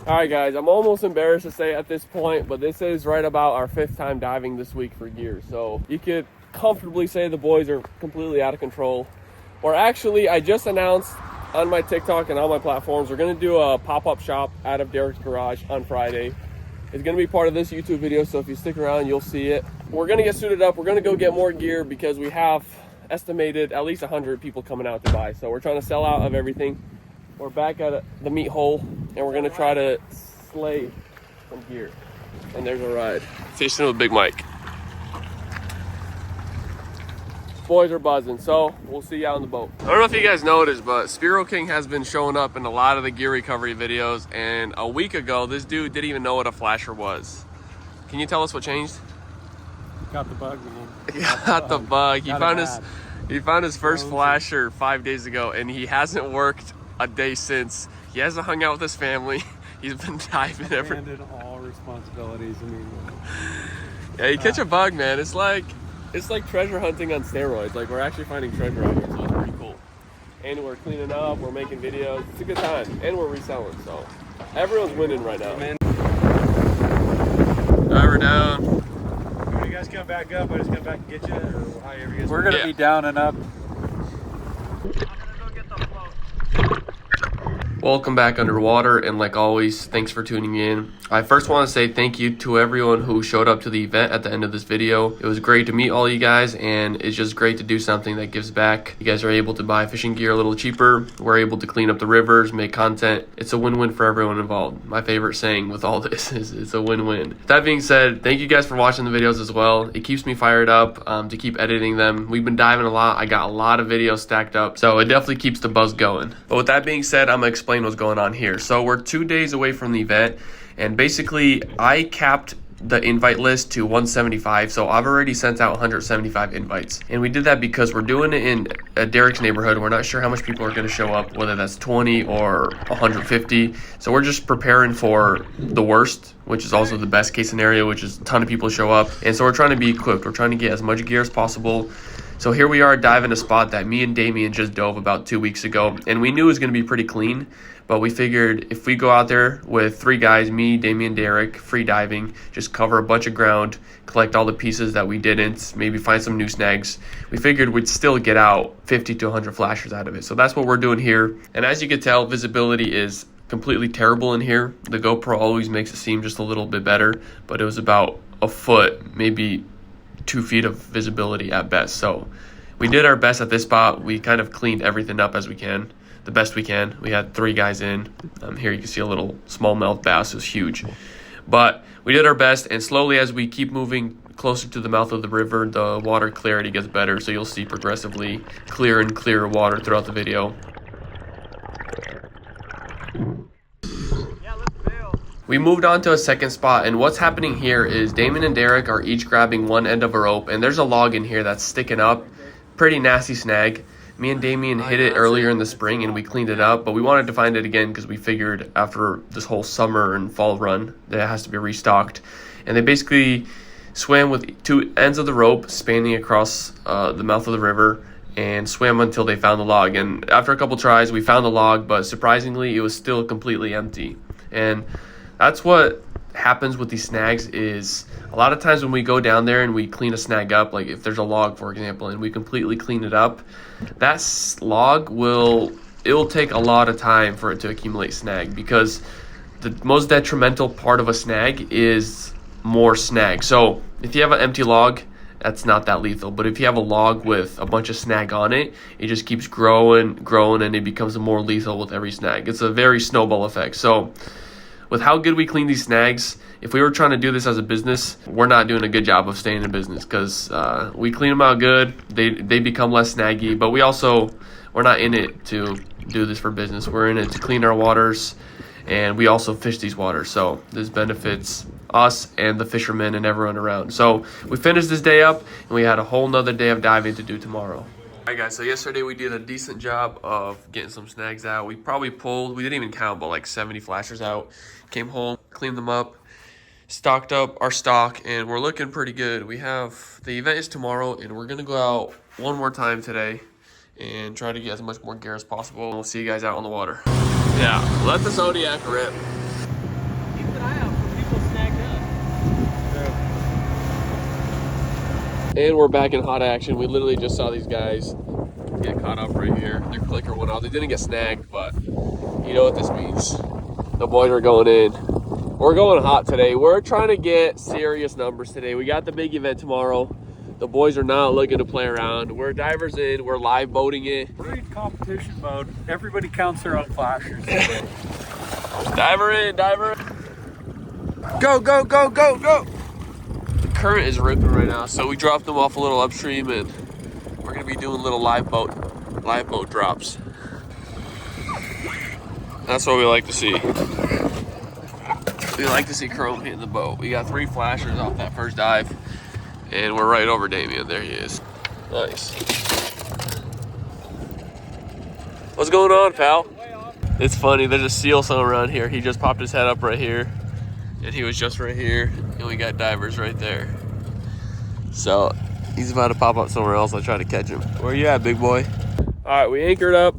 All right, guys, I'm almost embarrassed to say at this point, but this is right about our 5th time diving this week for gear. So you could comfortably say the boys are completely out of control. Or actually, I just announced on my TikTok and all my platforms, we're going to do a pop-up shop out of Derek's garage on Friday. It's going to be part of this YouTube video, so if you stick around, you'll see it. We're going to get suited up. We're going to go get more gear because we have estimated at least 100 people coming out to buy. So we're trying to sell out of everything. We're back at the meat hole, and we're going to try to slay some gear. And there's a ride. Fishing with Big Mike. Boys are buzzing, so we'll see you out on the boat. I don't know if you guys noticed, but Spiro King has been showing up in a lot of the gear recovery videos, and a week ago, this dude didn't even know what a flasher was. Can you tell us what changed? Got the bug, man. He got the bug. He found his first flasher 5 days ago, and he hasn't worked a day since. He hasn't hung out with his family. He's been diving every. Abandoned all responsibilities. I mean, yeah, you catch a bug, man. It's like treasure hunting on steroids. Like, we're actually finding treasure out here, so it's pretty cool. And we're cleaning up, we're making videos. It's a good time, and we're reselling. So everyone's winning right now. man. We're down. When you guys come back up, I just come back and get you, or however you guys. We're gonna Yeah. be down and up. Welcome back underwater, and like always, thanks for tuning in. I first want to say thank you to everyone who showed up to the event at the end of this video. It was great to meet all you guys, and it's just great to do something that gives back. You guys are able to buy fishing gear a little cheaper. We're able to clean up the rivers, make content. It's a win-win for everyone involved. My favorite saying with all this is it's a win-win. That being said, thank you guys for watching the videos as well. It keeps me fired up to keep editing them. We've been diving a lot. I got a lot of videos stacked up, so it definitely keeps the buzz going. But with that being said, I'm gonna explain what's going on here. So we're 2 days away from the event, and basically I capped the invite list to 175, so I've already sent out 175 invites, and we did that because we're doing it in Derek's neighborhood. We're not sure how much people are going to show up, whether that's 20 or 150, so we're just preparing for the worst, which is also the best case scenario, which is a ton of people show up. And so we're trying to be equipped. We're trying to get as much gear as possible. So here we are diving a spot that me and Damien just dove about 2 weeks ago, and we knew it was going to be pretty clean, but we figured if we go out there with 3 guys, me, Damien, Derek, free diving, just cover a bunch of ground, collect all the pieces that we didn't, maybe find some new snags, we figured we'd still get out 50 to 100 flashers out of it. So that's what we're doing here. And as you can tell, visibility is completely terrible in here. The GoPro always makes it seem just a little bit better, but it was about a foot, maybe 2 feet of visibility at best. So we did our best at this spot. We kind of cleaned everything up as we can, the best we can. We had 3 guys in. Here you can see a little smallmouth bass. It was huge, but we did our best, and slowly as we keep moving closer to the mouth of the river, the water clarity gets better, so you'll see progressively clearer and clearer water throughout the video. We moved on to a second spot, and what's happening here is Damon and Derek are each grabbing one end of a rope, and there's a log in here that's sticking up. Pretty nasty snag. Me and Damien hit it earlier in the spring, and we cleaned it up, but we wanted to find it again because we figured after this whole summer and fall run that it has to be restocked. And they basically swam with 2 ends of the rope spanning across the mouth of the river and swam until they found the log. And after a couple tries, we found the log, but surprisingly, it was still completely empty. And that's what happens with these snags. Is a lot of times when we go down there and we clean a snag up, like if there's a log, for example, and we completely clean it up, that log it will take a lot of time for it to accumulate snag, because the most detrimental part of a snag is more snag. So if you have an empty log, that's not that lethal, but if you have a log with a bunch of snag on it, it just keeps growing, and it becomes more lethal with every snag. It's a very snowball effect. So with how good we clean these snags, if we were trying to do this as a business, we're not doing a good job of staying in business, because we clean them out good, they become less snaggy, but we're not in it to do this for business. We're in it to clean our waters, and we also fish these waters, so this benefits us and the fishermen and everyone around. So we finished this day up, and we had a whole nother day of diving to do tomorrow. Alright guys, so yesterday we did a decent job of getting some snags out. We probably pulled, we didn't even count, but like 70 flashers out. Came home, cleaned them up, stocked up our stock, and we're looking pretty good. The event is tomorrow, and we're gonna go out one more time today and try to get as much more gear as possible. We'll see you guys out on the water. Yeah, let the Zodiac rip. And we're back in hot action. We literally just saw these guys get caught up right here. Their clicker went out. They didn't get snagged, but you know what this means. The boys are going in. We're going hot today. We're trying to get serious numbers today. We got the big event tomorrow. The boys are not looking to play around. We're divers in. We're live boating it. We're in competition mode. Everybody counts their own flashers. Diver in, diver in. Go, go, go, go, go. The current is ripping right now, so we dropped them off a little upstream, and we're gonna be doing little live boat drops. That's what we like to see. We like to see chrome hitting the boat. We got 3 flashers off that first dive, and we're right over Damien. There he is. Nice. What's going on, pal? It's funny, there's a seal somewhere around here. He just popped his head up right here, and he was just right here, and we got divers right there. So he's about to pop up somewhere else. I'll try to catch him. Where you at, big boy? All right, we anchored up.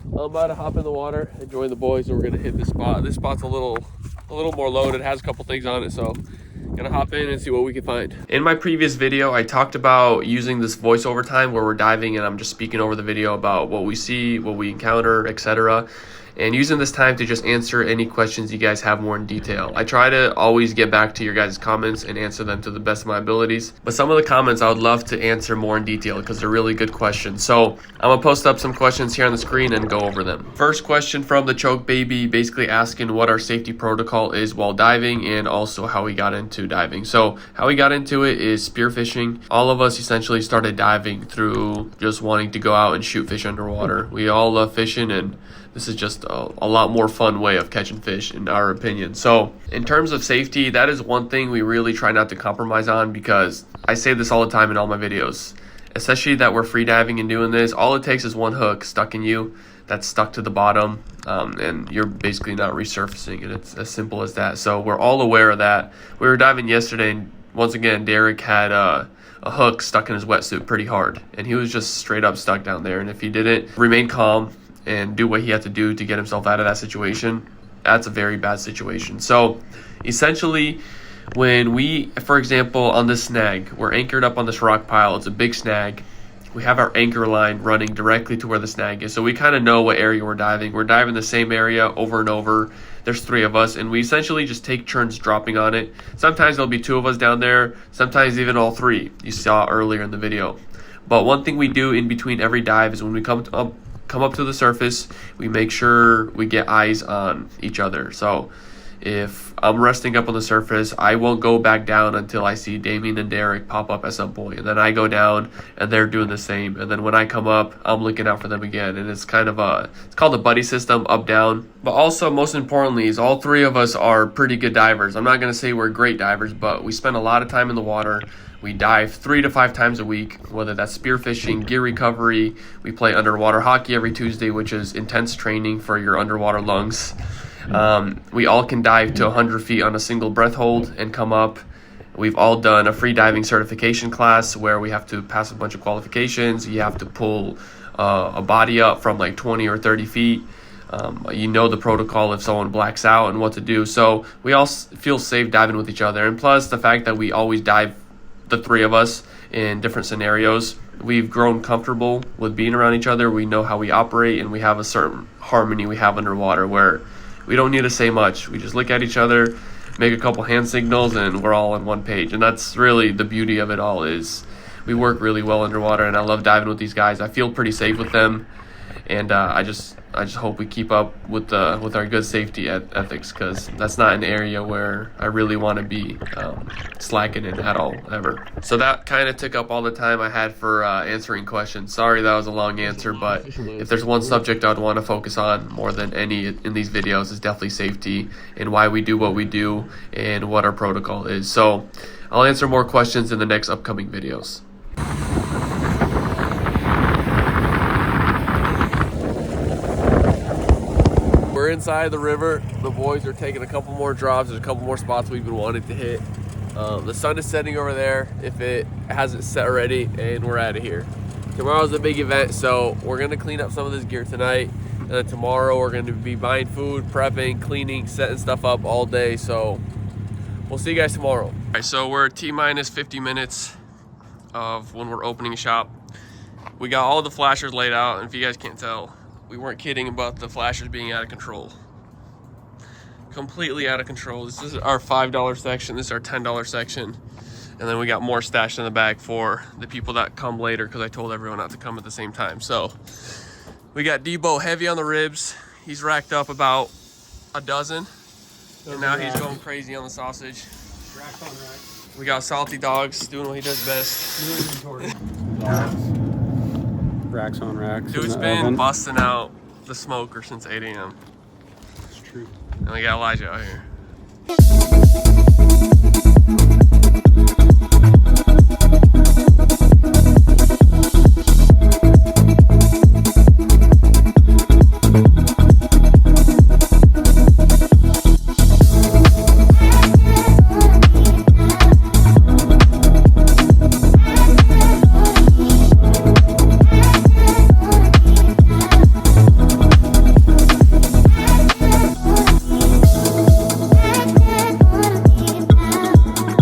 I'm about to hop in the water and join the boys, and we're gonna hit this spot. This spot's a little more loaded. It has a couple things on it, so gonna hop in and see what we can find. In my previous video, I talked about using this voiceover time where we're diving and I'm just speaking over the video about what we see, what we encounter, etc. And using this time to just answer any questions you guys have more in detail. I try to always get back to your guys' comments and answer them to the best of my abilities. But some of the comments I would love to answer more in detail because they're really good questions. So I'm gonna post up some questions here on the screen and go over them. First question from the Choke Baby, basically asking what our safety protocol is while diving and also how we got into diving. So how we got into it is spearfishing. All of us essentially started diving through just wanting to go out and shoot fish underwater. We all love fishing, and this is just a lot more fun way of catching fish in our opinion. So in terms of safety, that is one thing we really try not to compromise on, because I say this all the time in all my videos, especially that we're free diving and doing this. All it takes is one hook stuck in you that's stuck to the bottom, and you're basically not resurfacing, and it's as simple as that. So we're all aware of that. We were diving yesterday, and once again, Derek had a hook stuck in his wetsuit pretty hard, and he was just straight up stuck down there. And if he didn't remain calm and do what he had to do to get himself out of that situation, that's a very bad situation. So essentially, when we, for example, on this snag, we're anchored up on this rock pile. It's a big snag. We have our anchor line running directly to where the snag is, so we kind of know what area we're diving. We're diving the same area over and over. There's 3 of us, and we essentially just take turns dropping on it. Sometimes there'll be 2 of us down there, sometimes even all 3, you saw earlier in the video. But one thing we do in between every dive is when we come up to the surface, we make sure we get eyes on each other. So if I'm resting up on the surface, I won't go back down until I see Damien and Derek pop up at some point, and then I go down and they're doing the same, and then when I come up, I'm looking out for them again. And it's kind of it's called the buddy system, up down. But also, most importantly, is all 3 of us are pretty good divers. I'm not going to say we're great divers, but we spend a lot of time in the water. We dive 3 to 5 times a week, whether that's spearfishing, gear recovery. We play underwater hockey every Tuesday, which is intense training for your underwater lungs. We all can dive to 100 feet on a single breath hold and come up. We've all done a free diving certification class where we have to pass a bunch of qualifications. You have to pull a body up from like 20 or 30 feet. You know the protocol if someone blacks out and what to do. So we all feel safe diving with each other. And plus the fact that we always dive, the 3 of us, in different scenarios, we've grown comfortable with being around each other. We know how we operate, and we have a certain harmony we have underwater where we don't need to say much. We just look at each other, make a couple hand signals, and we're all on one page. And that's really the beauty of it all, is we work really well underwater, and I love diving with these guys. I feel pretty safe with them, and I just hope we keep up with our good safety ethics, because that's not an area where I really want to be slacking in at all, ever. So that kind of took up all the time I had for answering questions. Sorry that was a long answer, but if there's one subject I'd want to focus on more than any in these videos, is definitely safety and why we do what we do and what our protocol is. So I'll answer more questions in the next upcoming videos. We're inside the river. The boys are taking a couple more drops. There's a couple more spots we've been wanting to hit. The sun is setting over there, if it hasn't set already, and we're out of here. Tomorrow's a big event, so we're gonna clean up some of this gear tonight. And then tomorrow we're gonna be buying food, prepping, cleaning, setting stuff up all day. So we'll see you guys tomorrow. All right, so we're T-minus 50 minutes of when we're opening shop. We got all the flashers laid out, and if you guys can't tell, we weren't kidding about the flashers being out of control. Completely out of control. This is our $5 section, this is our $10 section. And then we got more stashed in the bag for the people that come later, because I told everyone not to come at the same time. So we got Debo heavy on the ribs. He's racked up about a dozen. And now he's going crazy on the sausage. Racks on racks. We got Salty Dogs doing what he does best. Racks on racks. Dude's been busting out the smoker since 8 a.m. It's true. And we got Elijah out here.